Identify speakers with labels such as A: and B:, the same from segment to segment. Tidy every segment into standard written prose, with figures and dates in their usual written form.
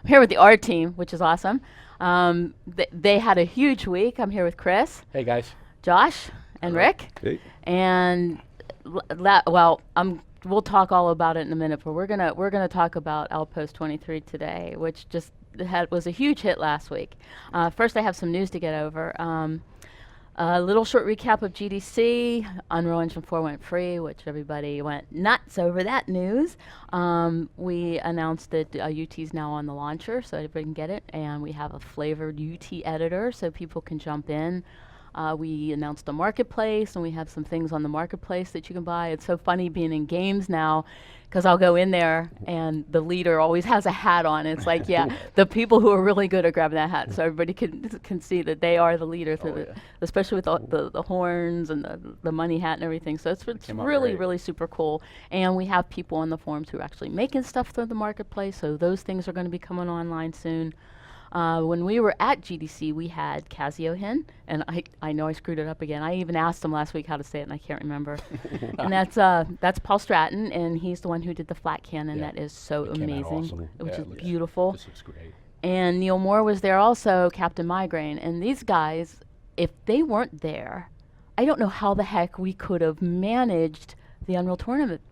A: I'm here with the art team, which is awesome. They had a huge week. I'm here with Chris,
B: Hey guys.
A: Josh, and Rick.
C: Hey.
A: And we'll talk all about it in a minute, but we're gonna talk about Outpost 23 today, which just was a huge hit last week. First, I have some news to get over. A little short recap of GDC. Unreal Engine 4 went free, which everybody went nuts over that news. We announced that UT's now on the launcher, so everybody can get it. And we have a flavored UT editor, so people can jump in. We announced the marketplace, and we have some things on the marketplace that you can buy. It's so funny being in games now, because I'll go in there, and the leader always has a hat on. It's like, yeah, the people who are really good at grabbing that hat, so everybody can see that they are the leader, through especially with all the horns and the money hat and everything. So it's really super cool. And we have people on the forums who are actually making stuff through the marketplace, so those things are going to be coming online soon. When we were at GDC, we had Casio-Hin, and I know I screwed it up again. I even asked him last week how to say it, and I can't remember. And that's Paul Stratton, and he's the one who did the Flak Cannon. That is so amazing,
C: awesome.
A: which is beautiful.
B: This looks great.
A: And Neil Moore was there also, Captain Migraine. And these guys, if they weren't there, I don't know how the heck we could have managed the Unreal Tournament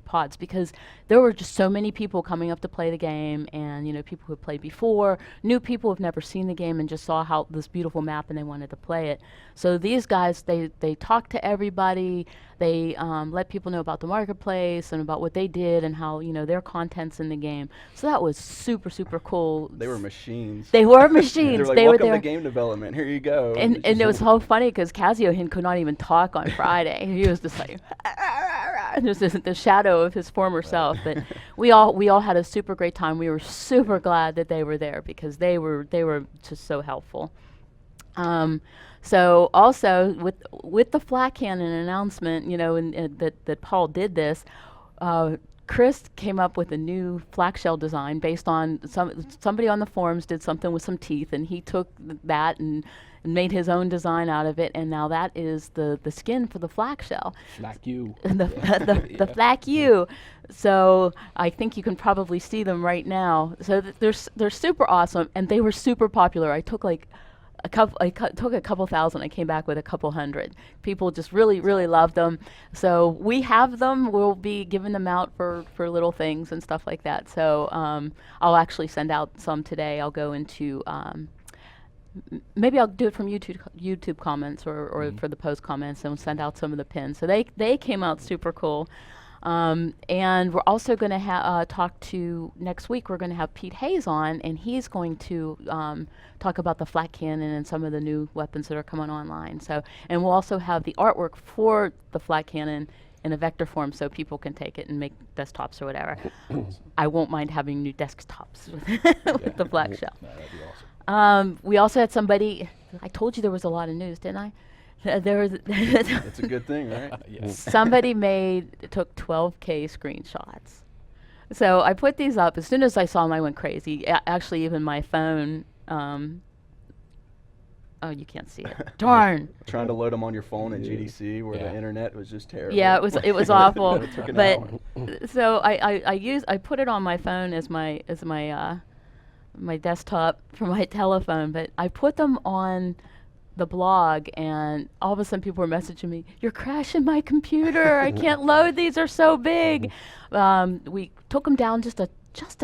A: pods, because there were just so many people coming up to play the game, and people who had played before, new people who've never seen the game and just saw how this beautiful map and they wanted to play it. So these guys, they talked to everybody, they let people know about the marketplace and about what they did and how their content's in the game. So that was super cool.
D: They were machines.
A: They were machines.
D: They were like,
A: they
D: welcome
A: were there.
D: to game development. Here you go.
A: And it was so funny because Casio-Hin could not even talk on Friday. He was just like, just the shadow of his former self. But we all had a super great time. We were super glad that they were there because they were just so helpful. So also with the Flak Cannon announcement, that Paul did this, Chris came up with a new flak shell design based on somebody on the forums did something with some teeth, and he took that and made his own design out of it, and now that is the skin for the flak shell.
B: Flak U.
A: the Flak U. So I think you can probably see them right now. So they're super awesome, and they were super popular. I took like took a couple thousand. I came back with a couple hundred. People just really loved them. So we have them. We'll be giving them out for little things and stuff like that. So I'll actually send out some today. I'll go into maybe I'll do it from YouTube comments or for the post comments, and we'll send out some of the pins. So they came out super cool. And we're also going to talk to, next week, we're going to have Pete Hayes on, and he's going to talk about the Flak Cannon and some of the new weapons that are coming online. So, and we'll also have the artwork for the Flak Cannon in a vector form so people can take it and make desktops or whatever. I won't mind having new desktops with the Flak shell.
B: That'd be awesome.
A: We also had somebody, I told you there was a lot of news, didn't I? There was
D: It's a good thing, right?
B: Yes.
A: somebody took 12K screenshots. So I put these up. As soon as I saw them, I went crazy. Actually, even my phone. Oh, you can't see it. Darn.
D: Trying to load them on your phone at GDC where the internet was just terrible.
A: Yeah, it was awful.
D: It took an
A: But
D: hour.
A: so I put it on my phone as my my desktop for my telephone. But I put them on the blog, and all of a sudden people were messaging me, "You're crashing my computer. I can't load these. They're so big." We took them down just a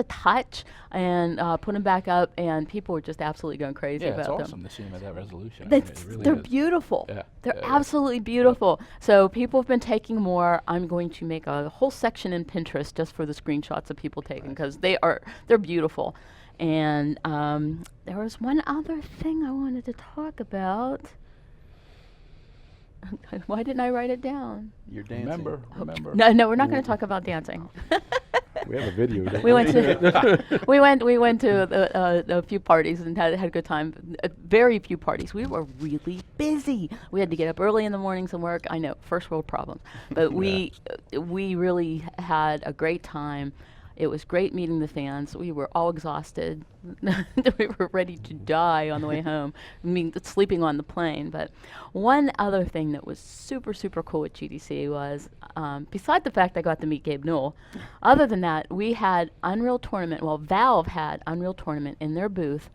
A: touch and put them back up, and people were just absolutely going crazy about them.
B: Yeah, it's awesome to see them at that resolution.
A: They're beautiful.
B: Yeah.
A: They're absolutely beautiful. So people have been taking more. I'm going to make a whole section in Pinterest just for the screenshots of people taking, because they're beautiful. And there was one other thing I wanted to talk about. Why didn't I write it down?
D: You're dancing.
B: Remember.
A: No, we're not going to talk about dancing.
C: We have a video.
A: We went to a few parties and had a good time. Very few parties. We were really busy. We had to get up early in the mornings and work. I know, first world problems, but we really had a great time. It was great meeting the fans. We were all exhausted. We were ready to die on the way home. I mean, sleeping on the plane. But one other thing that was super, super cool at GDC was, beside the fact I got to meet Gabe Newell, other than that, we had Unreal Tournament. Well, Valve had Unreal Tournament in their booth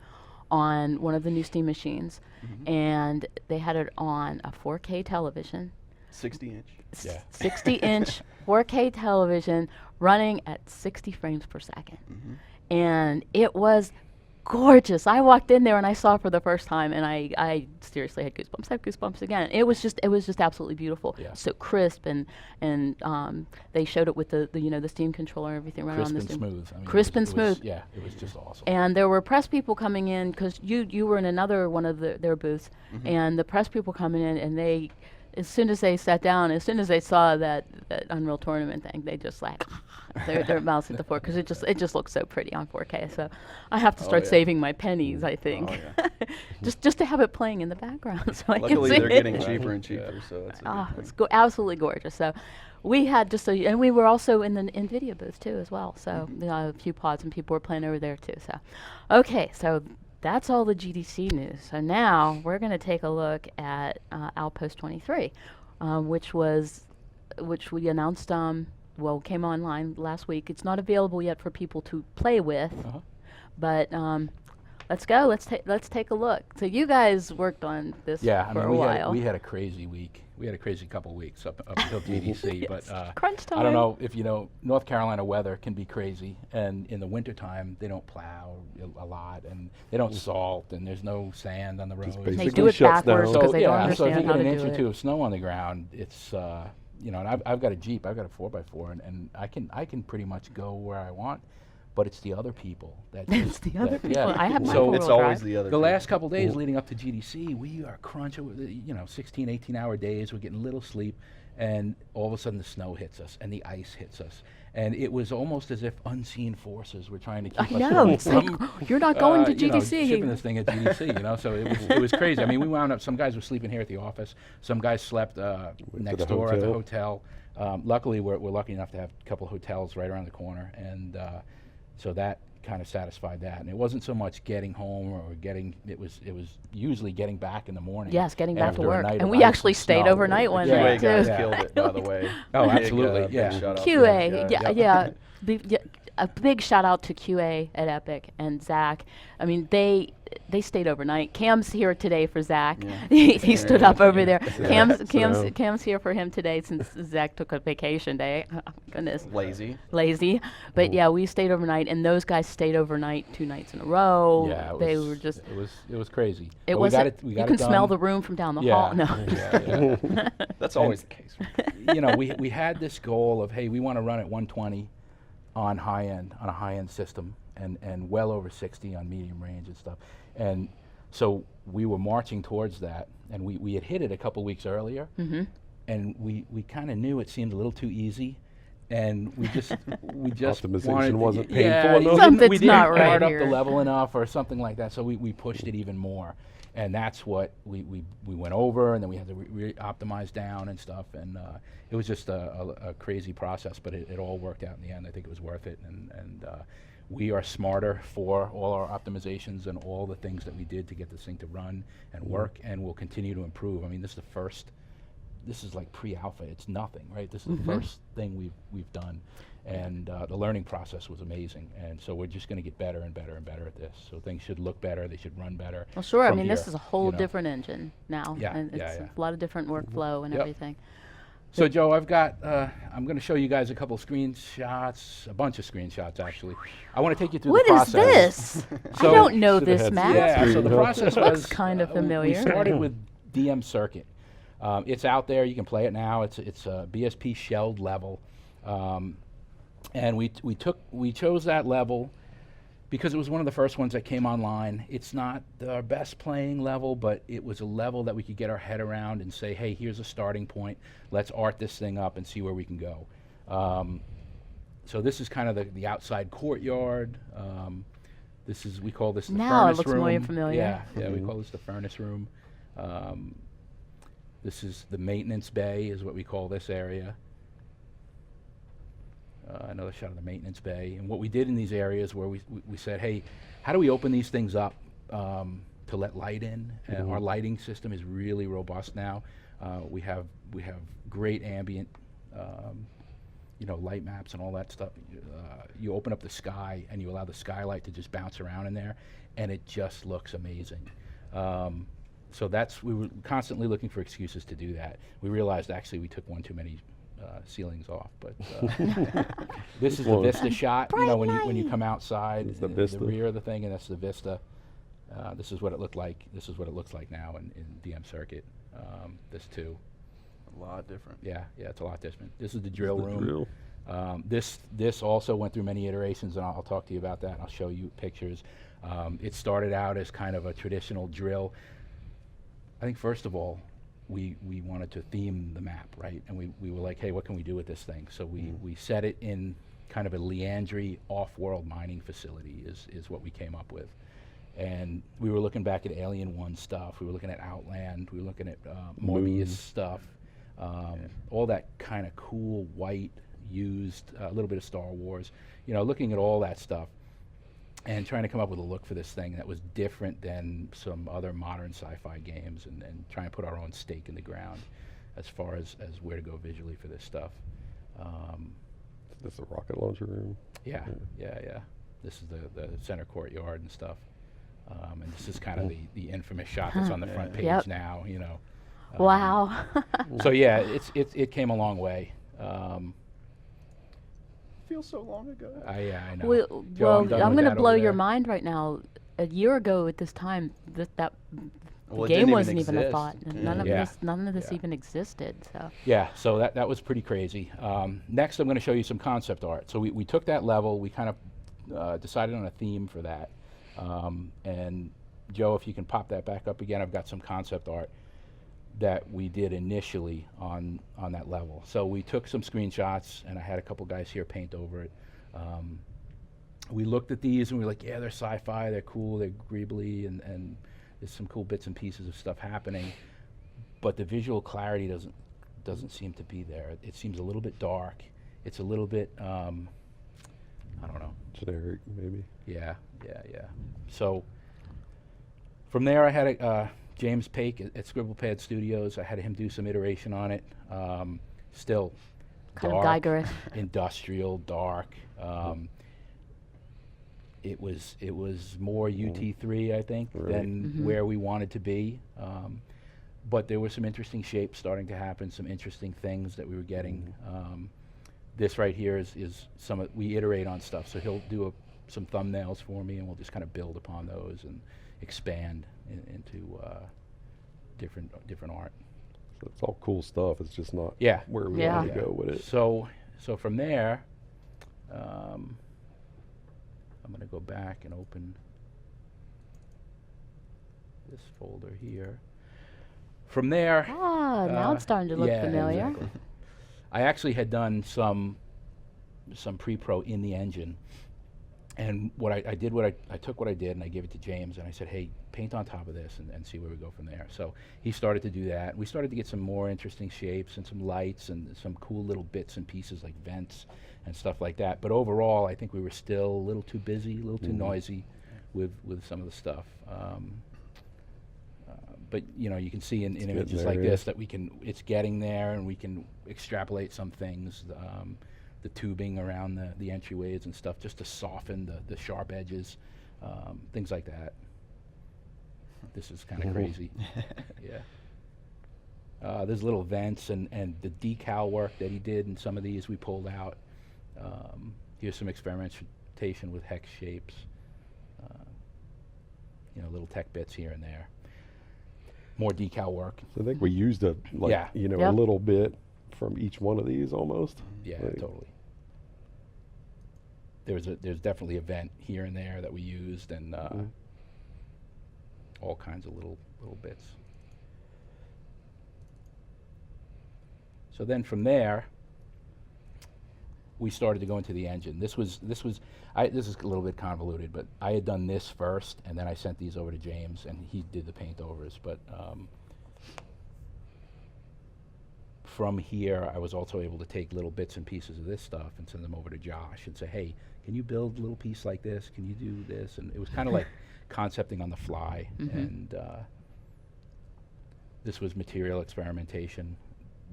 A: on one of the new Steam machines. And they had it on a 4K television.
D: 60-inch.
B: Yeah.
A: 60-inch 4K television running at 60 frames per second. And it was gorgeous. I walked in there and I saw it for the first time, and I seriously had goosebumps. I have goosebumps again. It was just absolutely beautiful.
B: Yeah.
A: So crisp, and they showed it with the the Steam controller and everything running on
B: Crisp
A: the
B: and
A: Steam.
B: smooth. I mean,
A: Crisp and
B: it was,
A: smooth.
B: yeah, it was just awesome.
A: And there were press people coming in, because you were in another one of their booths, and the press people coming in, and they, as soon as they sat down, as soon as they saw that Unreal Tournament thing, they just like their mouths at the floor, because it just looks so pretty on 4K. So I have to start saving my pennies, I think, just to have it playing in the background. So
D: Luckily,
A: I can see
D: they're getting
A: it.
D: cheaper and cheaper, so it's a good thing.
A: It's absolutely gorgeous. So we had and we were also in the NVIDIA booth too as well. So a few pods and people were playing over there too. So, okay, so that's all the GDC news. So now we're going to take a look at Outpost 23, which we announced. Came online last week. It's not available yet for people to play with, but let's go. Let's take a look. So you guys worked on this for a while.
B: We had a crazy week. We had a crazy couple of weeks up until GDC, but
A: crunch time.
B: I don't know if you know, North Carolina weather can be crazy, and in the wintertime they don't plow a lot, and they don't salt, and there's no sand on the roads.
A: They do it backwards because they don't
B: so if you
A: understand how
B: get
A: to
B: an inch
A: do
B: or two
A: it.
B: of snow on the ground, it's and I've got a Jeep, I've got a 4x4, and I can pretty much go where I want. But it's the other people that
A: It's the other people.
B: Yeah.
A: I have my
B: So
A: four-wheel
D: It's always
A: drive.
D: the other
B: The
D: people.
B: last couple days leading up to GDC, we are crunching with 16, 18-hour days. We're getting little sleep, and all of a sudden the snow hits us and the ice hits us. And it was almost as if unseen forces were trying to keep
A: I
B: us
A: know. It's
B: from,
A: like, you're not going to GDC.
B: Shipping this thing at GDC, so it was crazy. I mean, we wound up, some guys were sleeping here at the office. Some guys slept next door at the hotel. Luckily, we're lucky enough to have a couple of hotels right around the corner, and so that kind of satisfied that. And it wasn't so much getting home or it was usually getting back in the morning.
A: Yes, getting back to
B: after a
A: work.
B: night
A: And
B: of
A: we
B: ice
A: actually
B: and
A: stayed
B: snow.
A: overnight one
D: QA
A: night
D: guys
A: too.
D: killed it, by the way.
B: Oh,
D: Big,
B: absolutely,
D: big
B: yeah.
D: shout out to
A: QA,
D: them.
A: yeah. A big shout out to QA at Epic and Zach. I mean, they stayed overnight. Cam's here today for Zach.
D: Yeah.
A: he stood up over there.
C: Yeah.
A: Cam's here for him today since Zach took a vacation day. Oh, goodness.
D: Lazy.
A: But yeah, we stayed overnight, and those guys stayed overnight 2 nights in a row.
B: Yeah,
A: They were just.
B: it was crazy.
A: It
B: But
A: was.
B: we got
A: You can
B: it done.
A: smell the room from down the hall. No.
B: Yeah.
D: That's always the case.
B: We had this goal of, hey, we want to run at 120 on a high-end system, and well over 60 on medium range and stuff. And so we were marching towards that, and we had hit it a couple weeks earlier, and we kind of knew it seemed a little too easy, and we just
C: Optimization
B: wanted,
C: wasn't
B: yeah,
C: painful enough?
A: Something's
B: we didn't
A: not right
B: start up
A: here.
B: the level enough or something like that, so we pushed it even more. And that's what we went over, and then we had to re-optimize down and stuff, and it was just a crazy process, but it all worked out in the end. I think it was worth it, and we are smarter for all our optimizations and all the things that we did to get this thing to run and work, and we'll continue to improve. I mean, this is like pre-alpha. It's nothing, right? This is the first thing we've done, and the learning process was amazing. And so we're just going to get better and better and better at this. So things should look better. They should run better.
A: Well, sure. I
B: from
A: mean, this
B: here,
A: is a whole
B: you know.
A: different engine now.
B: Yeah,
A: And
B: yeah,
A: it's
B: yeah.
A: a lot of different workflow and
B: Yep.
A: everything.
B: So Joe, I've got, I'm going to show you guys a couple of screenshots, a bunch of screenshots actually. I want to take you through
A: What
B: the
A: is
B: process.
A: this? I
B: So-
A: don't know
C: Should've
A: this
C: had
A: map.
B: Yeah, so the
C: Screen, huh?
B: process
A: Looks
B: was
A: kind of
B: we
A: familiar.
B: started with DM Circuit. It's out there. You can play it now. It's a BSP shelled level, and we chose that level because it was one of the first ones that came online. It's not our best playing level, but it was a level that we could get our head around and say, hey, here's a starting point. Let's art this thing up and see where we can go. So this is kind of the outside courtyard. We call this the
A: Now it
B: furnace
A: looks
B: room.
A: more familiar.
B: Yeah, we call this the furnace room. This is the maintenance bay, is what we call this area. another shot of the maintenance bay. And what we did in these areas where we said, hey, how do we open these things up to let light in? Our lighting system is really robust now. We have great ambient, light maps and all that stuff. You open up the sky and you allow the skylight to just bounce around in there, and it just looks amazing. So we were constantly looking for excuses to do that. We realized actually we took one too many ceilings off, but this is the vista shot. When you come outside,
C: It's the
B: the
C: vista.
B: rear of the thing, and that's the vista. This is what it looked like. This is what it looks like now in DM Circuit. This too.
D: A lot different.
B: Yeah, it's a lot different. This is the drill
C: The
B: room.
C: drill.
B: This also went through many iterations, and I'll talk to you about that, and I'll show you pictures. It started out as kind of a traditional drill. I think first of all, we wanted to theme the map, right? And we were like, hey, what can we do with this thing? So we set it in kind of a Leandry off-world mining facility is what we came up with. And we were looking back at Alien 1 stuff. We were looking at Outland. We were looking at Morbius stuff. All that kind of cool, white, used, a little bit of Star Wars. Looking at all that stuff and trying to come up with a look for this thing that was different than some other modern sci-fi games, and trying to put our own stake in the ground as far as where to go visually for this stuff.
C: That's the rocket launcher room.
B: Yeah. This is the center courtyard and stuff. And this is kind of the infamous shot that's on the front page
A: Yep.
B: now,
A: Wow.
B: So yeah, it came a long way.
D: Feels so long ago.
B: I know.
A: Well,
B: Joe,
A: I'm
B: done
A: going
B: with
A: to
B: that
A: blow
B: over
A: your
B: there.
A: mind right now. A year ago at this time, that
D: Well, it
A: game
D: didn't even
A: wasn't even a
D: exist.
A: thought.
D: Yeah.
A: None of
B: Yeah.
A: this
B: Yeah.
A: even existed. So
B: Yeah, so that was pretty crazy. Next, I'm going to show you some concept art. So we took that level, we kind of decided on a theme for that. And Joe, if you can pop that back up again, I've got some concept art that we did initially on that level. So we took some screenshots, and I had a couple guys here paint over it. We looked at these and we were like, yeah, they're sci-fi, they're cool, they're greebly, and there's some cool bits and pieces of stuff happening, but the visual clarity doesn't seem to be there. It seems a little bit dark. It's a little bit, I don't know.
C: Generic, maybe.
B: Yeah. So from there, I had James Paik at Scribblepad Studios. I had him do some iteration on it. Still
A: kind of
B: dark,
A: Geigerish.
B: industrial, dark. It was more UT3, I think,
C: Right.
B: than where we wanted to be. But there were some interesting shapes starting to happen, some interesting things that we were getting. This right here is we iterate on stuff. So he'll do some thumbnails for me, and we'll just kind of build upon those and expand into different art.
C: So it's all cool stuff. It's just not
B: Yeah.
C: where we
A: Yeah.
C: want to go with it.
B: So from there, I'm going to go back and open this folder here. From there,
A: Now it's starting to look
B: yeah,
A: familiar.
B: exactly. I actually had done some pre-pro in the engine, and I took what I did and I gave it to James, and I said, hey, paint on top of this and see where we go from there. So he started to do that. We started to get some more interesting shapes and some lights and some cool little bits and pieces like vents and stuff like that. But overall, I think we were still a little too busy, a little too noisy with some of the stuff. But you can see in images
C: getting
B: like
C: there, yeah.
B: this that it's getting there, and we can extrapolate some things, the tubing around the entryways and stuff, just to soften the sharp edges, things like that. This is kind of crazy. Yeah. There's little vents and the decal work that he did in some of these we pulled out. Here's some experimentation with hex shapes. Little tech bits here and there. More decal work.
C: So I think we used a
B: Yeah.
C: a
A: Yep.
C: little bit from each one of these almost.
B: Yeah,
C: Like,
B: totally. There's definitely a vent here and there that we used, and all kinds of little bits. So then from there, we started to go into the engine. This is a little bit convoluted, but I had done this first, and then I sent these over to James, and he did the paint overs. But from here, I was also able to take little bits and pieces of this stuff and send them over to Josh and say, hey, can you build a little piece like this? Can you do this? And it was kind of like concepting on the fly. And this was material experimentation.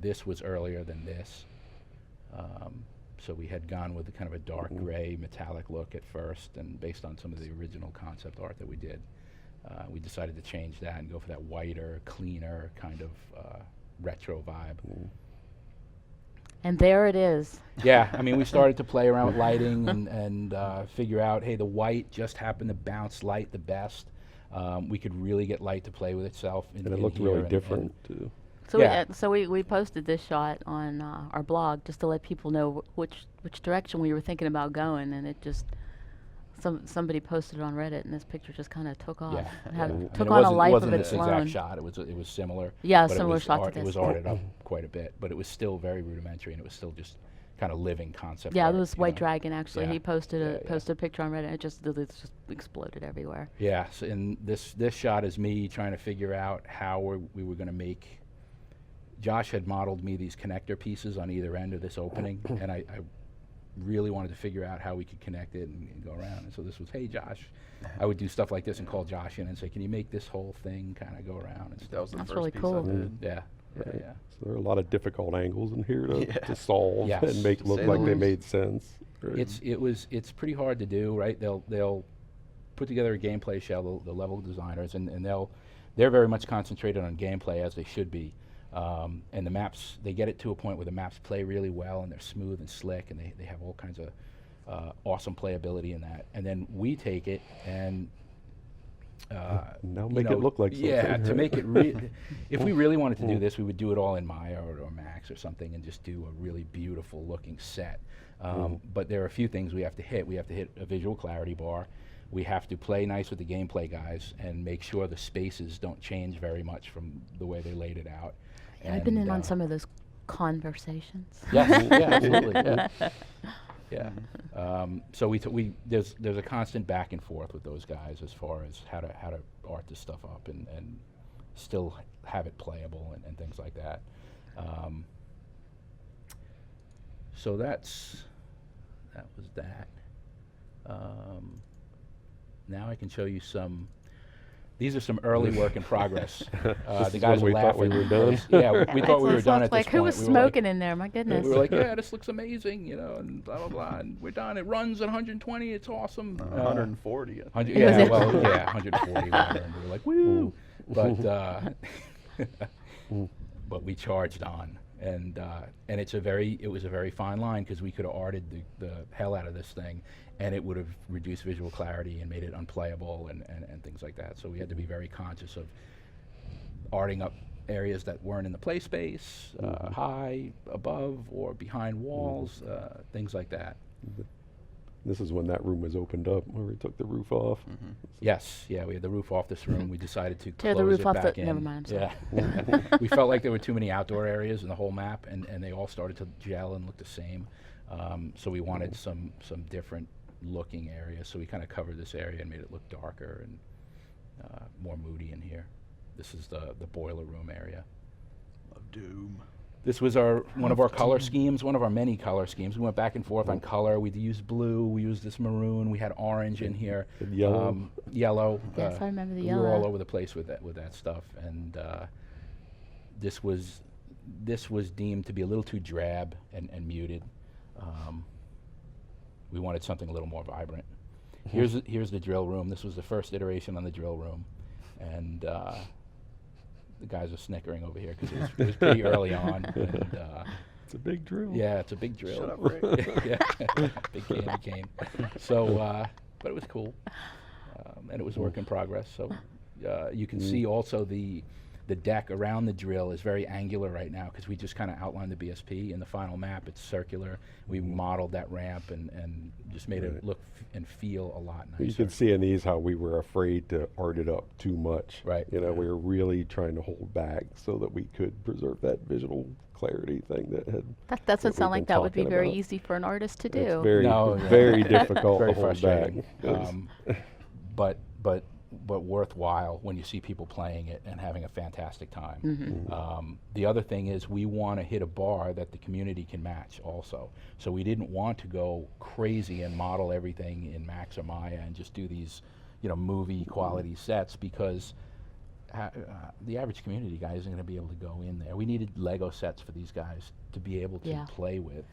B: This was earlier than this. So we had gone with a kind of a dark gray metallic look at first, and based on some of the original concept art that we did, we decided to change that and go for that whiter, cleaner kind of retro vibe.
A: And there it is.
B: Yeah, I mean, we started to play around with lighting and figure out, hey, the white just happened to bounce light the best. We could really get light to play with itself.
C: And it looked really different, too.
A: So
B: Yeah.
A: we posted this shot on our blog just to let people know which direction we were thinking about going, and it just somebody posted it on Reddit, and this picture just kind of took off.
B: Yeah,
A: It had-
B: I mean,
A: took
B: it
A: on a
B: wasn't-
A: life of
B: wasn't
A: its
B: this exact
A: own.
B: shot. It was similar.
A: Yeah,
B: but
A: similar
B: it was
A: shot to
B: It
A: this.
B: was arted up quite a bit, but it was still very rudimentary, and it was still just kind of living concept.
A: Yeah,
B: art,
A: it was
B: you
A: White
B: know.
A: Dragon actually.
B: Yeah.
A: He posted
B: Yeah, yeah.
A: posted a picture on Reddit. And it just exploded everywhere.
B: Yeah, so and this shot is me trying to figure out how we were going to make. Josh had modeled me these connector pieces on either end of this opening, and I really wanted to figure out how we could connect it and go around. And so this was, hey, Josh. I would do stuff like this and call Josh in and say, can you make this whole thing kind of go around and
D: That
B: stuff?
D: was the
A: That's
D: first
A: really
D: piece
A: cool.
D: I did.
B: Yeah, yeah,
C: Right.
B: yeah.
C: So there are a lot of difficult angles in here
D: Yeah.
C: to solve
B: Yes.
C: and make
D: To
C: look
D: say
C: like
D: the
C: they
D: least.
C: made sense. Right.
B: It's pretty hard to do, right? They'll put together a gameplay shell, the level designers, and they're very much concentrated on gameplay, as they should be. And the maps, they get it to a point where the maps play really well and they're smooth and slick, and they have all kinds of awesome playability in that. And then we take it and
C: now
B: you
C: make
B: know,
C: it look like
B: yeah,
C: something.
B: to
C: right?
B: make it if we really wanted to do this, we would do it all in Maya or Max or something and just do a really beautiful looking set. But there are a few things we have to hit. We have to hit a visual clarity bar. We have to play nice with the gameplay guys and make sure the spaces don't change very much from the way they laid it out.
A: Yeah, I've been in
B: And,
A: on some of those conversations.
B: Yes, yeah, absolutely. Yeah. Yeah. So there's a constant back and forth with those guys as far as how to art this stuff up and still have it playable and things like that. So that was that. Now I can show you some. These are some early work in progress.
C: This
B: The
C: is
B: guys
C: when
B: were
C: we thought we
B: laughing.
C: were done.
B: Yeah, we thought we were done at this
A: Like,
B: point.
A: who was
B: We were like-
A: smoking in there? My goodness.
B: we were like, yeah, this looks amazing, you know, and blah, blah, blah, and we're done. It runs at 120, it's awesome.
D: 140. I think.
B: 100,
A: Was
B: yeah,
A: it?
B: well, yeah, 140, whatever, and we were like, woo! But, but we charged on, and it was a very fine line, because we could have arted the hell out of this thing, and it would have reduced visual clarity and made it unplayable and things like that. So we had to be very conscious of arting up areas that weren't in the play space, high, above, or behind walls, things like that.
C: This is when that room was opened up, where we took the roof off.
B: Yes, yeah, we had the roof off this room. We decided to
A: Tear
B: close
A: the roof
B: it
A: off
B: back
A: the-
B: in.
A: never mind, I'm sorry.
B: Yeah, we felt like there were too many outdoor areas in the whole map, and they all started to gel and look the same. So we wanted some different looking areas. So we kind of covered this area and made it look darker and more moody in here. This is the boiler room area.
D: Of Doom.
B: This was one of our color schemes, one of our many color schemes. We went back and forth on color. We used blue, we used this maroon, we had orange in here.
C: And yellow.
B: Yellow.
A: Yes, I remember the
B: We were all
A: yellow.
B: over the place with that stuff, and this was deemed to be a little too drab and muted. We wanted something a little more vibrant. Here's the drill room. This was the first iteration on the drill room, and the guys are snickering over here because it was pretty early on. And,
C: It's a big drill.
B: yeah, it's a big drill.
D: Shut up, Rick.
B: Yeah, big candy cane. So, but it was cool, and it was work in progress. So, you can see also the deck around the drill is very angular right now, because we just kind of outlined the BSP. In the final map, it's circular. We modeled that ramp and just made it
C: Right.
B: look and feel a lot nicer.
C: You can see in these how we were afraid to art it up too much.
B: Right.
C: You know, we were really trying to hold back so that we could preserve that visual clarity thing that had.
A: That
C: that
A: doesn't
C: we've
A: sound like
C: been
A: that would be
C: talking
A: very
C: about.
A: easy for an artist to
C: It's
A: do.
C: very,
B: No,
C: very difficult
B: very
C: to hold
B: frustrating.
C: back.
B: But worthwhile when you see people playing it and having a fantastic time.
A: Mm-hmm.
B: The other thing is we want to hit a bar that the community can match also. So we didn't want to go crazy and model everything in Max or Maya and just do these, movie quality sets, because the average community guy isn't going to be able to go in there. We needed Lego sets for these guys to be able to
A: Yeah.
B: play with.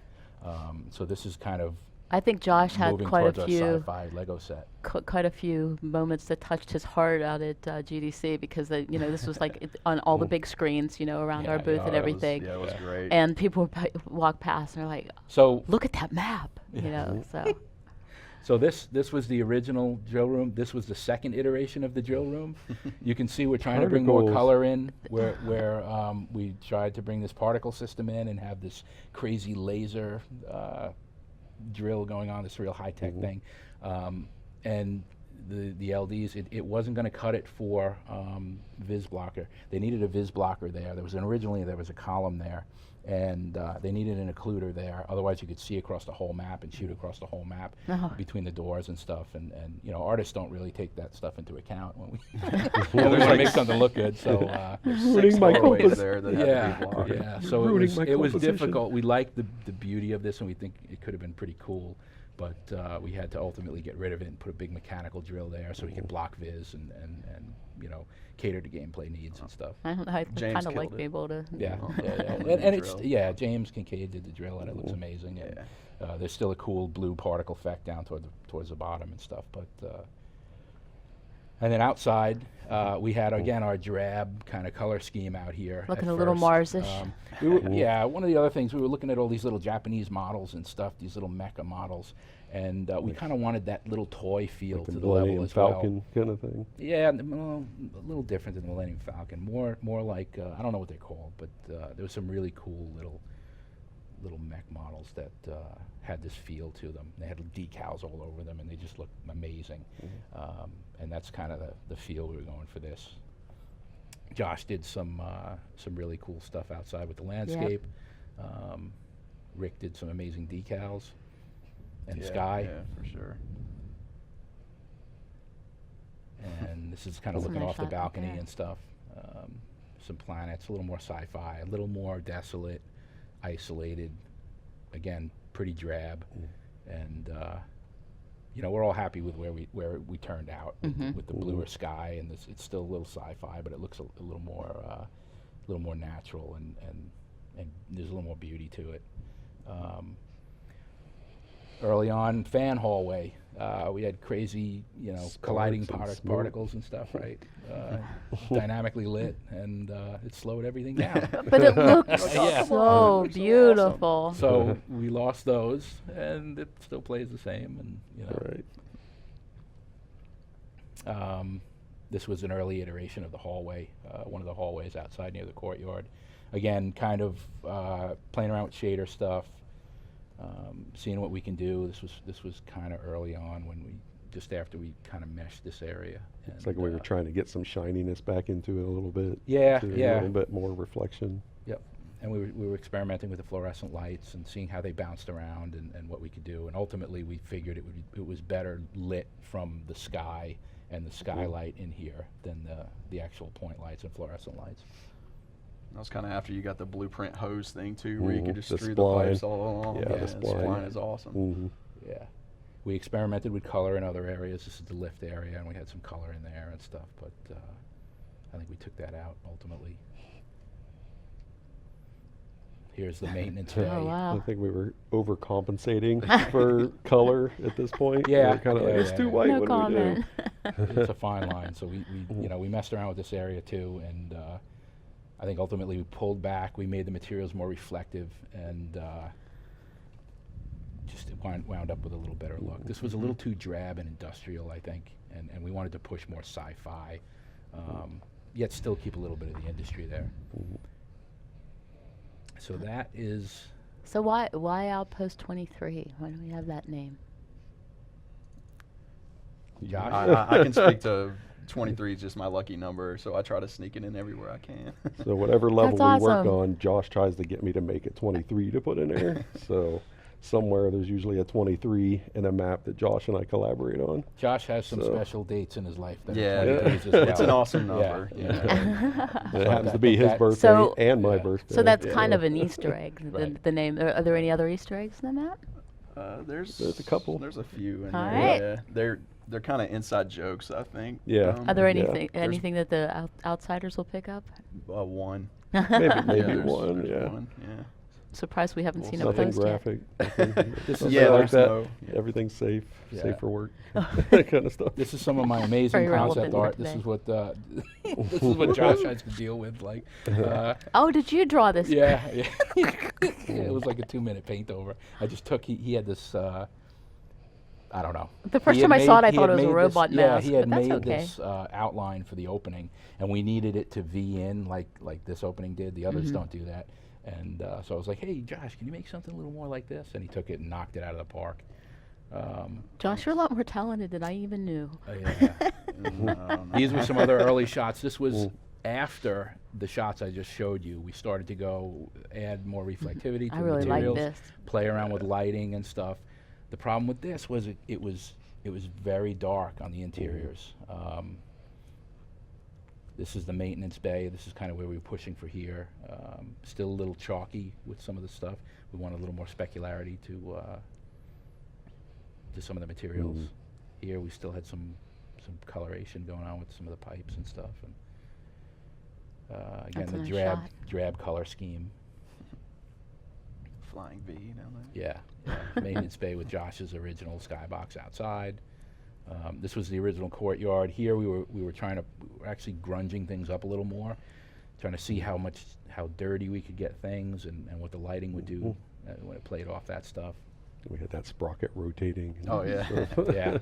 B: So this is kind of
A: I think Josh had
B: moving
A: quite
B: towards
A: a
B: a
A: few
B: sci-fi Lego set.
A: quite a few moments that touched his heart out at GDC, because this was like on all the big screens, around our
B: Yeah,
A: booth
B: yeah,
A: and
B: it
A: everything.
D: Yeah, it was great.
A: And people would walk past and they're like,
B: So
A: "Look at that map," So
B: So this was the original drill room. This was the second iteration of the drill room. You can see we're trying to bring more
C: Particles.
B: color in, where we tried to bring this particle system in and have this crazy laser drill going on, this real high-tech thing. And the LDs, it wasn't going to cut it for Viz blocker. They needed a Viz blocker there. Originally there was a column there, and they needed an occluder there. Otherwise you could see across the whole map and shoot across the whole map between the doors and stuff. And artists don't really take that stuff into account when we want to make something look good. So
C: Ruining my
D: doorways
C: compass.
D: there that had to be blocked.
B: yeah. So
C: Ruining my
B: it was
C: composition.
B: difficult. We liked the beauty of this, and we think it could have been pretty cool. But we had to ultimately get rid of it and put a big mechanical drill there so we could block Viz and cater to gameplay needs and stuff.
A: I don't know. I
D: James
A: kind of like
D: killed it.
A: being able to.
B: Yeah,
D: Oh,
B: yeah, yeah.
D: the
B: And it's
D: drill.
B: James Kincaid did the drill, and it looks amazing. And there's still a cool blue particle effect down towards the bottom and stuff. But and then outside, we had again our drab kind of color scheme out here.
A: Looking
B: at
A: a little
B: first.
A: Mars-ish.
B: Yeah, one of the other things, we were looking at all these little Japanese models and stuff, these little mecha models, and we kind of wanted that little toy feel
C: The
B: to the level
C: Millennium
B: as well.
C: Falcon kind of thing.
B: Yeah, well, a little different than the Millennium Falcon. More like I don't know what they're called, but there was some really cool little mech models that had this feel to them. They had decals all over them, and they just looked amazing. And that's kind of the feel we were going for this. Josh did some really cool stuff outside with the landscape. Rick did some amazing decals and sky.
D: Yeah, for sure.
B: And this is kind of
A: That's a
B: looking
A: nice
B: off the
A: shot right
B: balcony
A: there.
B: and stuff. Some planets, a little more sci-fi, a little more desolate, isolated. Again, pretty drab. And we're all happy with where we turned out with the bluer sky, and it's still a little sci-fi, but it looks a little more natural, and there's a little more beauty to it. Early on, fan hallway, we had crazy, colliding
C: Sparks and
B: particles and stuff, right? Dynamically lit, and it slowed everything down.
A: But it looked
B: Yeah.
A: so
D: Looks so
A: beautiful.
B: So we lost those, and it still plays the same, and
C: Right.
B: This was an early iteration of the hallway, one of the hallways outside near the courtyard. Again, kind of playing around with shader stuff, seeing what we can do. This was kind of early on just after we kind of meshed this area.
C: It's like we were trying to get some shininess back into it a little bit.
B: Yeah,
C: to
B: yeah.
C: A little bit more reflection.
B: Yep. And we were experimenting with the fluorescent lights and seeing how they bounced around and what we could do. And ultimately, we figured it was better lit from the sky and the skylight in here than the actual point lights and fluorescent lights.
D: That was kind of after you got the blueprint hose thing too, where you could just
C: The
D: strew
C: spline.
D: the pipes all along.
C: Yeah, the
D: the
C: spline.
D: spline is awesome.
B: Yeah. We experimented with color in other areas. This is the lift area, and we had some color in there and stuff, but I think we took that out ultimately. Here's the maintenance bay.
A: Oh, wow.
C: I think we were overcompensating for color at this point.
B: Yeah,
C: We were kind of
B: yeah,
C: like, it's
B: yeah,
C: too
B: yeah.
C: white.
A: No
C: what
A: comment.
C: do we do?
B: It's a fine line. So we messed around with this area too, and I think ultimately we pulled back. We made the materials more reflective, and just it wound up with a little better look. This was a little too drab and industrial, I think, and we wanted to push more sci-fi, yet still keep a little bit of the industry there. So that is.
A: So why Outpost 23? Why do we have that name?
B: Josh?
D: I can speak to 23 is just my lucky number, so I try to sneak it in everywhere I can.
C: So whatever level
A: That's
C: we work
A: awesome.
C: on, Josh tries to get me to make it 23 to put in there. So somewhere there's usually a 23 and a map that Josh and I collaborate on.
B: Josh has some
C: So-
B: special dates in his life that
D: Yeah,
B: are 23s as well.
D: it's an awesome
B: Yeah,
D: number.
B: yeah.
C: And it
B: So
C: happens
B: that-
C: to be his
B: that-
C: birthday
A: So-
C: and my
B: Yeah.
C: birthday.
A: So that's
D: Yeah.
A: kind of an Easter egg,
B: Right.
A: the name. Are there any other Easter eggs in the map?
D: There's
C: a couple.
D: There's a few in
A: All
D: there.
A: right.
D: Yeah. They're kind of inside jokes, I think.
C: Yeah.
A: Are there
C: Yeah.
A: anything that the outsiders will pick up?
D: One.
C: Maybe
D: Yeah, there's
C: one,
D: one.
C: yeah.
A: Surprised we haven't seen a
C: Nothing
A: post yet.
C: graphic. nothing-
B: This is,
C: nothing
D: Yeah,
C: like
D: there's
C: that.
D: no-
C: Everything's safe,
B: Yeah.
C: safe for work, that kind of stuff.
B: This is some of my amazing
A: Very relevant
B: concept
A: for
B: art. This
A: today.
B: is what this is what Josh has to deal with. Like,
A: Oh, did you draw this?
B: yeah, yeah. It was like a 2-minute paint over. I just took. He had this. I don't know.
A: The first
B: He had
A: time I saw it, I
B: he
A: thought
B: had
A: it was a
B: made
A: robot
B: this, Yeah,
A: mouse,
B: he had
A: but that's
B: made
A: okay.
B: this outline for the opening, and we needed it to V in like this opening did. The others don't do that. And so I was like, "Hey, Josh, can you make something a little more like this?" And he took it and knocked it out of the park.
A: Josh, you're a lot more talented than I even knew.
B: Yeah. These were some other early shots. This was after the shots I just showed you. We started to go add more reflectivity to
A: I
B: the
A: really like
B: materials,
A: this.
B: play around with lighting and stuff. The problem with this was it was very dark on the interiors. This is the maintenance bay. This is kind of where we were pushing for here. Still a little chalky with some of the stuff. We wanted a little more specularity to some of the materials. Here we still had some coloration going on with some of the pipes and stuff. And again,
A: That's a
B: the
A: nice
B: drab
A: shot.
B: drab color scheme.
D: Flying V down there.
B: Yeah, maintenance bay with Josh's original Skybox outside. This was the original Courtyard. Here we were actually grunging things up a little more, trying to see how dirty we could get things and what the lighting would do when it played off that stuff.
C: We had that sprocket rotating. and
D: Oh, yeah.
C: stuff.
B: Yeah.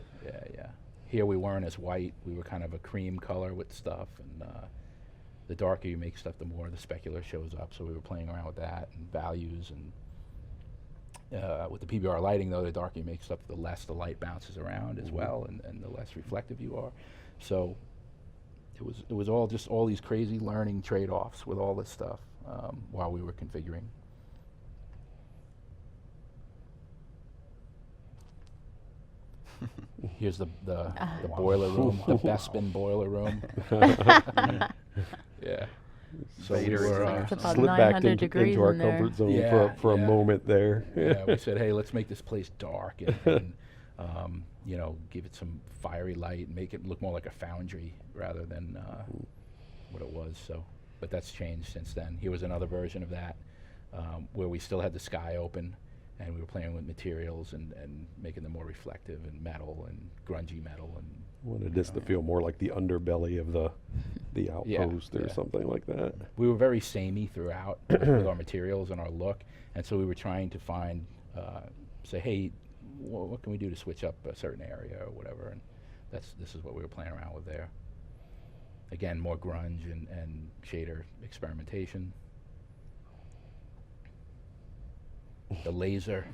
B: Here we weren't as white. We were kind of a cream color with stuff, and the darker you make stuff, the more the specular shows up. So we were playing around with that and values, and with the PBR lighting, though, the darker you make stuff, the less the light bounces around as well, and the less reflective you are. So it was all just all these crazy learning trade-offs with all this stuff while we were configuring. Here's the boiler room, the Bespin boiler room. Yeah. So we
D: Vader
B: were,
D: is
A: It's about
C: Slip back
A: 900 degrees
C: into our
A: in there.
C: comfort zone
B: Yeah,
C: for a
B: yeah.
C: moment there.
B: yeah, we said, hey, let's make this place dark and give it some fiery light and make it look more like a foundry rather than what it was. So, but that's changed since then. Here was another version of that where we still had the sky open and we were playing with materials and making them more reflective and metal and grungy metal and
C: Wanted this to feel more like the underbelly of the
B: Yeah,
C: outpost or
B: yeah.
C: something like that.
B: we were very samey throughout with our materials and our look, and so we were trying to find, say, hey, what can we do to switch up a certain area or whatever, and this is what we were playing around with there. Again, more grunge and shader experimentation. The laser.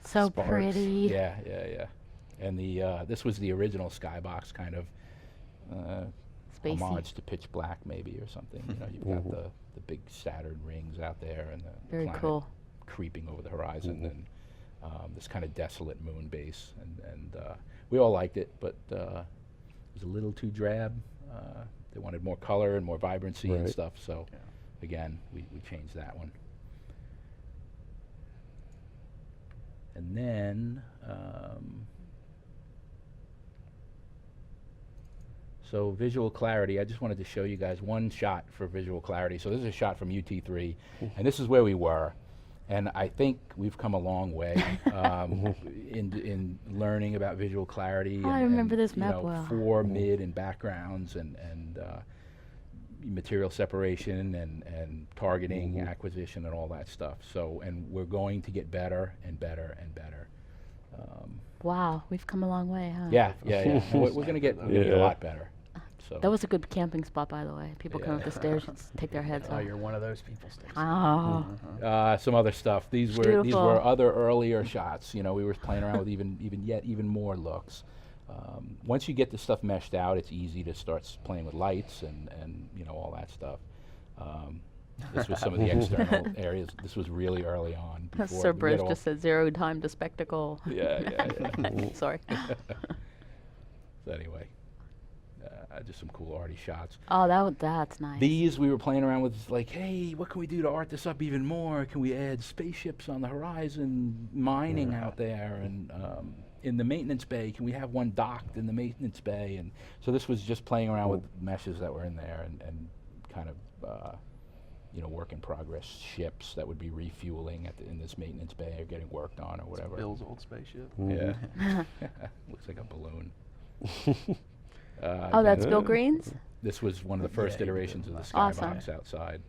A: So
B: sparks.
A: pretty.
B: Yeah. And this was the original Skybox kind of
A: Spacey.
B: homage to Pitch Black maybe or something. You know, you've got the big Saturn rings out there and the
A: Very
B: planet
A: cool.
B: creeping over the horizon and this kind of desolate moon base. And we all liked it, but it was a little too drab. They wanted more color and more vibrancy and
C: Right.
B: stuff. So again, we changed that one. And then, so visual clarity, I just wanted to show you guys one shot for visual clarity. So this is a shot from UT3, and this is where we were. And I think we've come a long way in learning about visual clarity.
A: I remember this map
B: you know,
A: well.
B: fore, mid, and backgrounds, and material separation and targeting, acquisition, and all that stuff. So, and we're going to get better and better and better.
A: Wow, we've come a long way, huh?
B: Yeah. And we're going to get a
C: Yeah.
B: lot better. So
A: That was a good camping spot, by the way. People come up the stairs and take their heads
D: Oh,
A: off.
D: you're one of those people, Stacey.
A: Oh,
B: some other stuff. These were
A: Beautiful.
B: other earlier shots. You know, we were playing around with even more looks. Once you get the stuff meshed out, it's easy to start playing with lights and all that stuff. This was some of the external areas. This was really early on. before
A: Sir
B: we
A: Bruce
B: get
A: just said 0 time to spectacle.
B: Yeah.
A: Sorry.
B: So anyway, just some cool arty shots.
A: Oh, that's nice.
B: These we were playing around with, like, hey, what can we do to art this up even more? Can we add spaceships on the horizon, mining out there, and in the maintenance bay, can we have one docked in the maintenance bay? And so this was just playing around with meshes that were in there and kind of, work in progress ships that would be refueling in this maintenance bay or getting worked on or whatever.
D: Bill's old spaceship.
B: Yeah. Looks like a balloon.
A: Oh, that's Bill Green's?
B: This was one of the first
D: Yeah, he did
B: iterations of the
D: last
A: Awesome.
B: Skybox outside.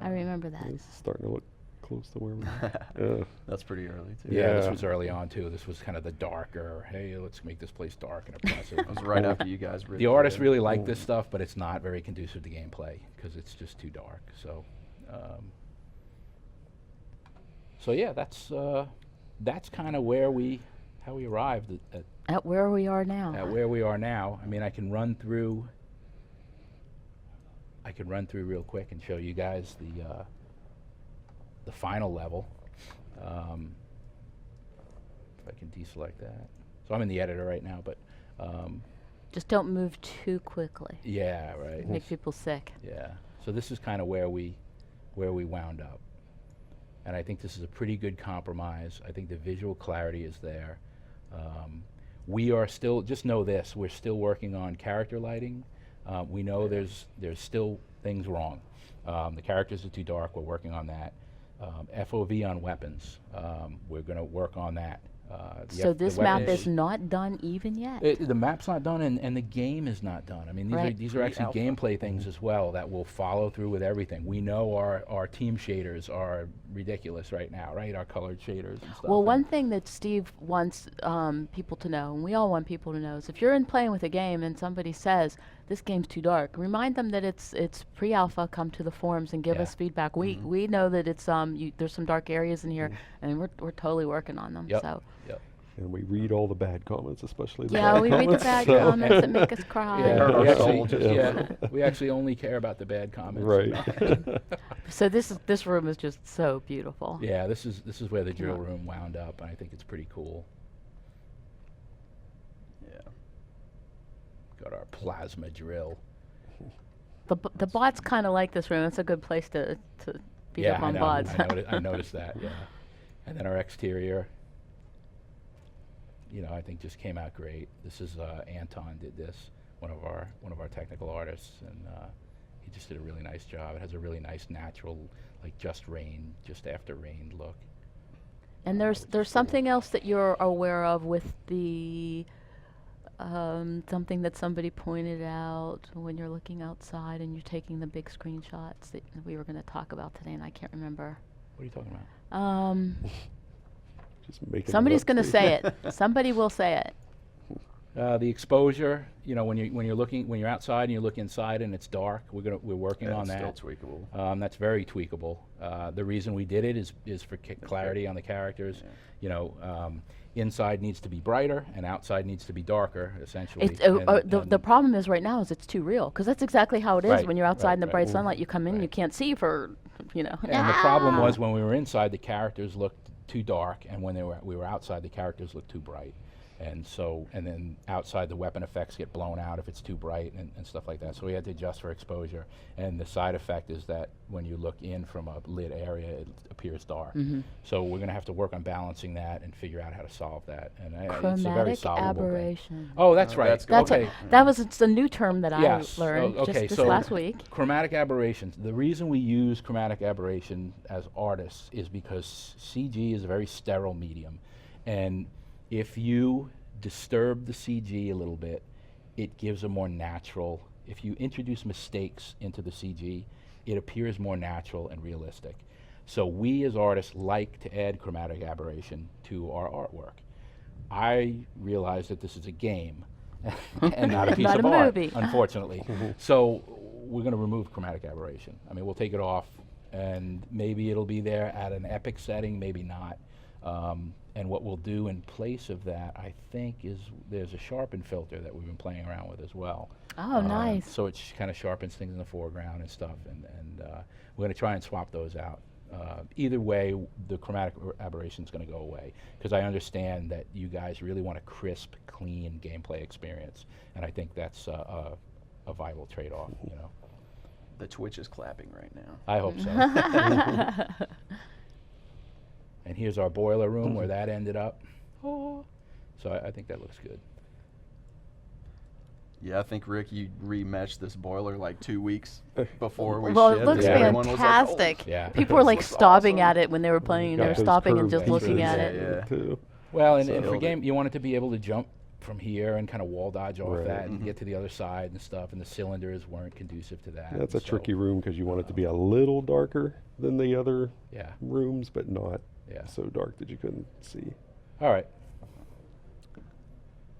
A: I remember that.
C: It's starting to look close to where we
D: That's pretty early too.
B: Yeah, this
C: Yeah.
B: was early on too. This was kind of the darker, hey, let's make this place dark and oppressive.
D: It was right after you guys.
B: The artists really like this stuff, but it's not very conducive to gameplay because it's just too dark. So, yeah, that's kind of how we arrived
A: At where we are now.
B: at where we are now. I mean, I can run through real quick and show you guys the final level. If I can deselect that. So I'm in the editor right now, but
A: Just don't move too quickly.
B: yeah, right.
A: Make people sick.
B: Yeah. So this is kind of where we wound up. And I think this is a pretty good compromise. I think the visual clarity is there. We are still, just know this, we're still working on character lighting. We know there's still things wrong. The characters are too dark, we're working on that. FOV on weapons, we're going to work on that.
A: So this map
B: weapons-
A: is not done even yet.
B: the map's not done, and the game is not done. I mean,
A: Right.
B: these are actually
D: Pre-alpha.
B: gameplay things as well that will follow through with everything. We know our team shaders are ridiculous right now, right? Our colored shaders and stuff.
A: Well,
B: and-
A: one thing that Steve wants people to know, and we all want people to know, is if you're in playing with a game and somebody says this game's too dark, remind them that it's pre-alpha. Come to the forums and give
B: Yeah.
A: us feedback. We know that it's there's some dark areas in here, and we're totally working on them.
B: Yep.
A: So
B: Yep.
C: And we read all the bad comments, especially the
A: yeah,
C: bad
A: we read the
C: comments.
A: bad
C: so-
A: comments that make us cry.
B: Yeah,
D: hurt
B: we
D: our
B: actually,
D: soul just
B: yeah, we actually only care about the bad comments.
C: Right.
A: So this room is just so beautiful.
B: Yeah, this is where the drill
A: Yeah.
B: room wound up, and I think it's pretty cool.
D: Yeah.
B: Got our plasma drill.
A: The bots kind of like this room. It's a good place to beat
B: Yeah,
A: up
B: I
A: on
B: know.
A: bots.
B: I noticed that. Yeah, and then our exterior. I think just came out great. This is Anton did this, one of our technical artists, and he just did a really nice job. It has a really nice natural, like just after rain look.
A: And there's something else that you're aware of with the something that somebody pointed out when you're looking outside and you're taking the big screenshots that we were going to talk about today, and I can't remember.
B: What are you talking about?
C: Just making it
A: Somebody's
C: up,
A: going to
C: Steve.
A: say it. Somebody will say it.
B: The exposure, when you're outside and you look inside and it's dark, we're working on
D: It's
B: that.
D: still tweakable.
B: That's very tweakable. The reason we did it is for clarity on the characters. Inside needs to be brighter and outside needs to be darker, essentially.
A: It's, the problem is right now is it's too real, because that's exactly how it is
B: Right,
A: when you're outside
B: right,
A: in the
B: right.
A: bright sunlight. You come in, you
B: Right.
A: can't see for,
B: And the problem was when we were inside, the characters looked too dark, and when we were outside, the characters looked too bright. And then outside, the weapon effects get blown out if it's too bright and stuff like that. So we had to adjust for exposure. And the side effect is that when you look in from a lit area, it appears dark. So we're going to have to work on balancing that and figure out how to solve that. And it's a very
A: chromatic
B: solvable thing.
A: aberration.
B: Oh, that's right.
D: That's
A: That's
B: okay.
A: it's a new term that
B: Yes.
A: I learned
B: Okay,
A: just this
B: so
A: last week.
B: Chromatic aberrations. The reason we use chromatic aberration as artists is because CG is a very sterile medium. And if you disturb the CG a little bit, it gives a more natural, if you introduce mistakes into the CG, it appears more natural and realistic. So we as artists like to add chromatic aberration to our artwork. I realize that this is a game and not a piece
A: Not
B: of
A: a
B: art,
A: movie.
B: unfortunately. So we're going to remove chromatic aberration. I mean, we'll take it off, and maybe it'll be there at an epic setting, maybe not. And what we'll do in place of that, I think, is there's a sharpen filter that we've been playing around with as well.
A: Oh, nice.
B: So it kind of sharpens things in the foreground and stuff, and we're going to try and swap those out. Either way, the chromatic aberration is going to go away, because I understand that you guys really want a crisp, clean gameplay experience, and I think that's a vital trade-off, you know.
D: The Twitch is clapping right now.
B: I hope so. And here's our boiler room where that ended up. Oh. So I think that looks good.
D: Yeah, I think, Rick, you remeshed this boiler like 2 weeks before we
A: Well,
D: shipped.
A: it looks
B: Yeah.
D: Everyone was like, "Oh,
A: fantastic.
B: Yeah.
A: People were like
D: This looks
A: stopping
D: awesome."
A: at it when they were playing, and
C: Got
A: they were
C: those
A: stopping and
C: curved
A: just looking
C: pieces
A: at
D: Yeah,
A: it.
D: yeah.
C: too.
B: Well, and
D: So
B: for
D: build
B: game, you want it to be able to jump from here and kind of wall dodge off
C: Right.
B: that and get to the other side and stuff, and the cylinders weren't conducive to that.
C: That's a
B: so,
C: tricky room because you want it to be a little darker than the other
B: Yeah,
C: rooms, but not
B: yeah.
C: so dark that you couldn't see.
B: All right.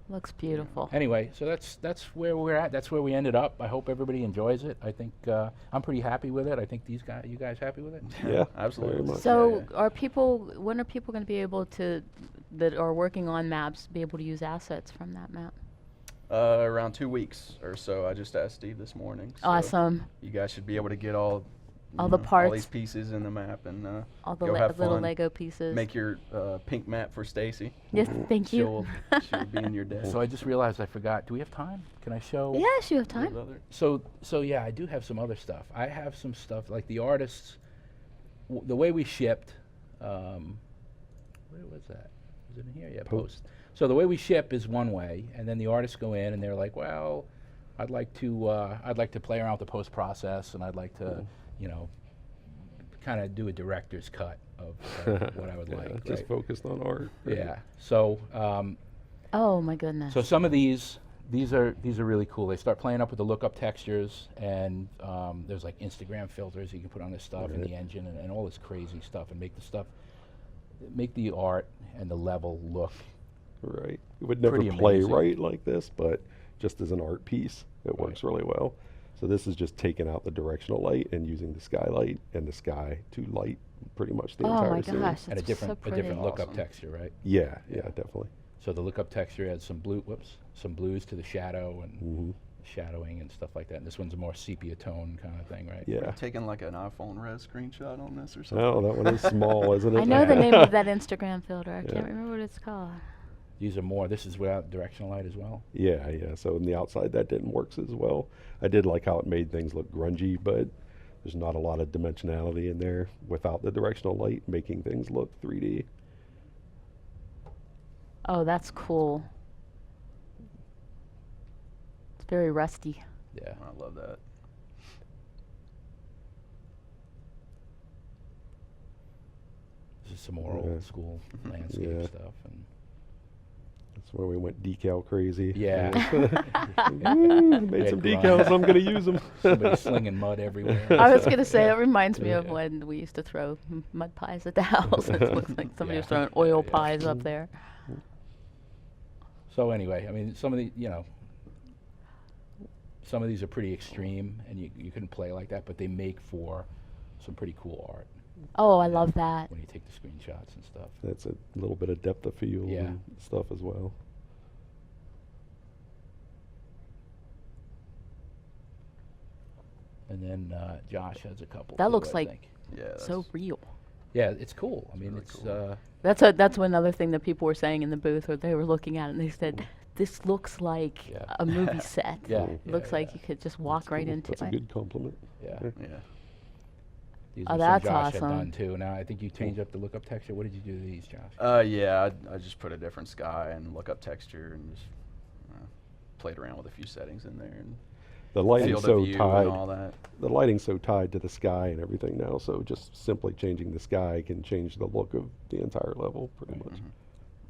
A: Looks beautiful.
B: Anyway, so that's where we're at. That's where we ended up. I hope everybody enjoys it. I think I'm pretty happy with it. I think you guys happy with it?
C: Yeah,
D: absolutely.
C: very much.
A: So,
D: Yeah,
A: when are people going to be able to, that are working on maps, be able to use assets from that map?
D: Around 2 weeks or so. I just asked Steve this morning. So
A: Awesome.
D: You guys should be able to get all
A: All
D: you
A: the
D: know, all
A: parts.
D: these pieces in the map, and
A: All the
D: go have
A: little
D: fun.
A: Lego pieces.
D: Make your pink map for Stacy.
A: Yes, thank you.
D: She'll be in your desk.
B: So I just realized I forgot. Do we have time? Can I show?
A: Yes, you have
D: There's
A: time.
D: other-
B: So yeah, I do have some other stuff. I have some stuff like the artists. The way we shipped. Where was that? Was it in here? Yeah, post. So the way we ship is one way, and then the artists go in and they're like, well, I'd like to play around with the post process, and I'd like to, you know, kind of do a director's cut of what I would
C: Yeah,
B: like.
C: just
B: right?
C: focused on art. right?
B: Yeah. So
A: Oh my goodness.
B: so some of these are really cool. They start playing up with the lookup textures, and there's like Instagram filters you can put on this stuff in
C: Right.
B: the engine, and all this crazy stuff, and make the art and the level look.
C: Right. It would never
B: Pretty
C: play
B: amazing.
C: right like this, but just as an art piece, it
B: Right.
C: works really well. So this is just taking out the directional light and using the skylight and the sky to light pretty much the
A: Oh
C: entire
A: my
C: scene.
A: gosh,
B: And a
A: that's
B: different
A: so pretty.
B: lookup
D: Awesome.
B: texture, right?
C: Yeah,
B: Yeah.
C: definitely.
B: So the lookup texture adds some some blues to the shadow and
C: hmm
B: shadowing and stuff like that. And this one's a more sepia tone kind of thing, right?
C: Yeah.
D: Taking like an iPhone res screenshot on this or something.
C: Oh, that one is small, isn't it?
A: I know the
B: Yeah.
A: name of that Instagram filter. I
C: Yeah.
A: can't remember what it's called.
B: These are more. This is without directional light as well.
C: Yeah. So in the outside, that didn't work as well. I did like how it made things look grungy, but there's not a lot of dimensionality in there without the directional light making things look 3D.
A: Oh, that's cool. It's very rusty.
B: Yeah.
D: I love that.
B: This is some more
C: Yeah.
B: old school landscape
C: Yeah.
B: stuff. And
C: That's where we went decal crazy.
B: Yeah.
C: Woo, made
B: Yeah,
C: some
B: grind.
C: decals. I'm gonna use them.
B: somebody slinging mud everywhere.
A: I was going to say, it reminds me of
B: Yeah.
A: when we used to throw mud pies at the house. It looks like somebody was
B: Yeah.
A: throwing oil
B: Yeah.
A: pies up there.
B: So anyway, I mean, some of these are pretty extreme, and you couldn't play like that, but they make for some pretty cool art
A: Oh, I love that.
B: when you take the screenshots and stuff.
C: That's a little bit of depth of field
B: Yeah.
C: and stuff as well.
B: And then Josh has a couple.
A: That
B: too,
A: looks
B: I
A: like
B: think.
D: Yeah.
A: So
D: that's-
A: real.
B: Yeah, it's cool. I mean,
D: really
B: it's
D: cool.
A: That's another thing that people were saying in the booth, or they were looking at it and they said, "This looks like
B: Yeah.
A: a movie set.
B: yeah,
C: Cool.
B: yeah,
A: Looks like
B: yeah,
A: you could just walk
C: That's
A: right
C: cool.
A: into
C: That's
A: it."
C: a good compliment.
B: yeah.
D: Yeah.
B: These
A: Oh,
B: are some
A: that's
B: Josh
A: awesome.
B: had done too. Now I think you changed up the lookup texture. What did you do to these, Josh?
D: Yeah. I just put a different sky and look up texture and just played around with a few settings in there and
C: The lighting's
D: field
C: so
D: of view
C: tied.
D: and all that.
C: The lighting's so tied to the sky and everything now. So just simply changing the sky can change the look of the entire level, pretty much.
D: Mhm.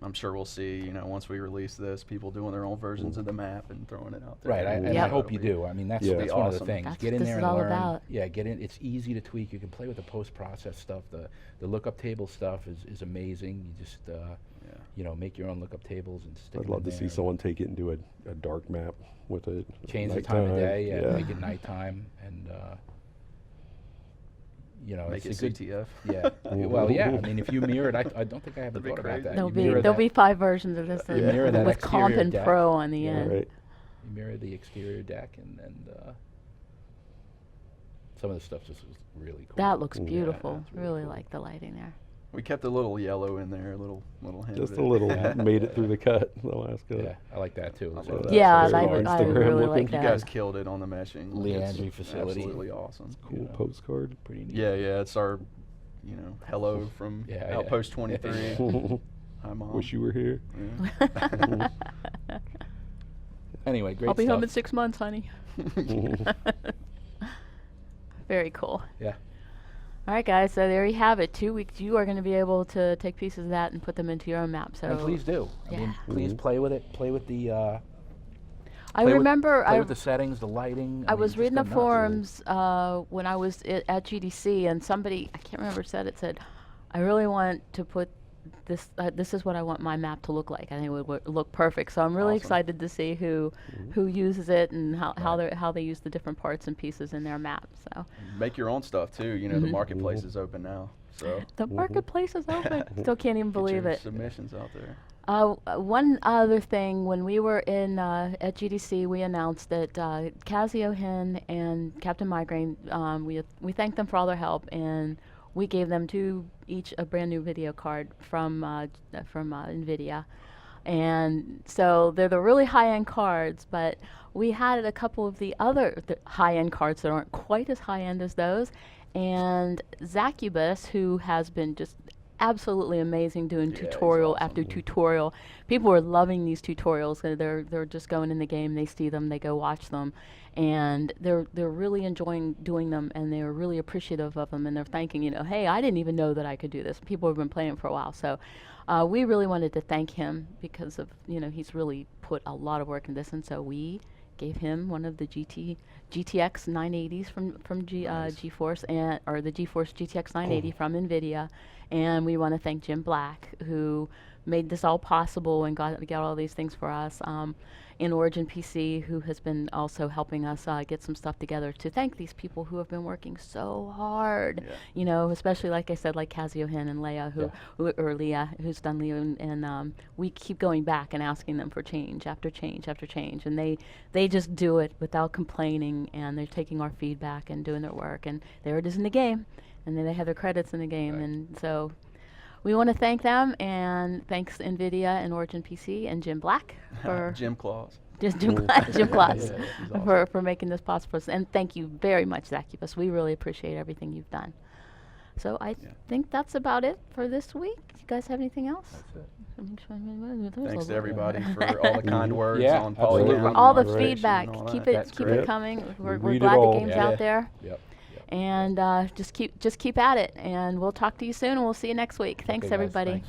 D: I'm sure we'll see, once we release this, people doing their own versions of the map and throwing it out there.
B: Right, and I
A: Yep.
B: hope you do. I mean, that's
C: Yeah.
B: that's
D: Be
B: one of
D: awesome.
B: the things.
A: That's
B: Get
A: what
B: in
A: this
B: there
A: is
B: and
A: all
B: learn.
A: about.
B: Yeah, get in. It's easy to tweak. You can play with the post-process stuff. The lookup table stuff is amazing. You just
D: Yeah.
B: make your own lookup tables and stick
C: I'd
B: 'em
C: love
B: in
C: to
B: there
C: see
B: and
C: someone take it and do a dark map with it.
B: change the time of
C: nighttime.
B: day. Yeah, make it nighttime, and you know,
D: Make
B: it's
D: it
B: a good.
D: CTF.
B: Yeah. Well, yeah. I mean, if you mirror it, I don't think I haven't
D: That'd be
B: thought about
D: crazy.
B: that.
A: There'll
B: You
A: be
B: mirror
A: there'll
B: that-
A: be 5 versions of this
B: You mirror that
A: with Comp
B: exterior
A: and
B: deck.
A: Pro on the
B: Yeah.
A: end.
C: Right.
B: You mirror the exterior deck, and some of the stuff just was really cool.
A: That looks
C: Yeah,
A: beautiful.
B: it's really
A: Really
B: cool.
A: like the lighting there.
D: We kept a little yellow in there, a little hint.
C: Just
D: of
C: a
D: it.
C: little
B: Yeah.
C: made it through the cut, the last cut.
B: Yeah, I like that too.
D: I
B: So
D: love
B: that's
D: that.
A: Yeah,
C: very
A: I,
C: cool.
A: I
C: Instagram
A: really
C: looking.
A: like
D: You
A: that.
D: guys killed it on the meshing. It's
B: Leandry facility.
D: Absolutely awesome.
C: Cool
B: You know.
C: postcard.
B: pretty neat.
D: Yeah, it's our, hello from
B: Yeah, yeah.
D: Outpost 23. Hi, Mom.
C: Wish you were here.
D: Yeah.
B: Anyway, great
A: I'll be
B: stuff.
A: home in 6 months, honey. Very cool.
B: Yeah.
A: All right, guys. So there you have it. 2 weeks. You are going to be able to take pieces of that and put them into your own map. So
B: And please do. I mean,
A: Yeah.
B: please play with it. Play with the.
A: I
B: play with-
A: remember
B: Play
A: I
B: with the settings, the lighting.
A: I
B: mean,
A: was
B: just
A: reading
B: go
A: the
B: nuts.
A: forums when I was at GDC, and somebody, I can't remember, said, I really want to put this, this is what I want my map to look like. I think it would look perfect. So I'm really
D: Awesome.
A: excited to see who uses it and how
B: Right.
A: how they use the different parts and pieces in their map. So
D: Make your own stuff too. The
A: Mhm.
D: marketplace is open now, so
A: the marketplace is open. Still can't even
D: get
A: believe
D: your
A: it.
D: submissions out there.
A: One other thing, when we were in at GDC, we announced that Casio Hen and Captain Migraine, we thanked them for all their help, and we gave them each a brand new video card from NVIDIA. And so they're the really high-end cards, but we had a couple of the other high-end cards that aren't quite as high-end as those. And Zacubus, who has been just absolutely amazing doing
D: Yeah, he's
A: tutorial
D: awesome.
A: after tutorial. People are loving these tutorials. They're just going in the game, they see them, they go watch them, and they're really enjoying doing them, and they're really appreciative of them, and they're thanking, hey, I didn't even know that I could do this. People have been playing for a while, so we really wanted to thank him because of, he's really put a lot of work in this, and so we gave him one of the GTX 980s from
D: Nice.
A: GeForce, or the GeForce GTX 980 from NVIDIA. And we want to thank Jim Black, who made this all possible and got all these things for us. In Origin PC, who has been also helping us get some stuff together, to thank these people who have been working so hard.
D: Yeah.
A: Especially like I said, like Casio Hen and Leia, or Leah, who's done Leah, and we keep going back and asking them for change after change after change, and they just do it without complaining, and they're taking our feedback and doing their work, and there it is in the game, and then they have their credits in the game,
B: Right.
A: and so we want to thank them, and thanks NVIDIA and Origin PC and Jim Black for
D: Jim Claus.
A: just Jim Claus
B: Yeah,
D: he's awesome.
A: for making this possible. And thank you very much, Zacubus. We really appreciate everything you've done. So I
D: Yeah.
A: think that's about it for this week. You guys have anything else?
B: That's it.
D: Thanks to everybody for all the kind words
B: Yeah,
D: on
B: absolutely.
D: Polygon.
A: All the
D: and Operation
A: feedback.
D: and all
A: Keep
D: that.
A: it
B: That's
A: keep
B: great.
A: it coming. We're
C: Read it
A: glad the
C: all.
A: game's
B: Yeah.
A: out there.
B: Yep.
A: And just keep at it. And we'll talk to you soon, and we'll see you next week. Thanks,
B: Okay, guys,
A: everybody.
B: thanks.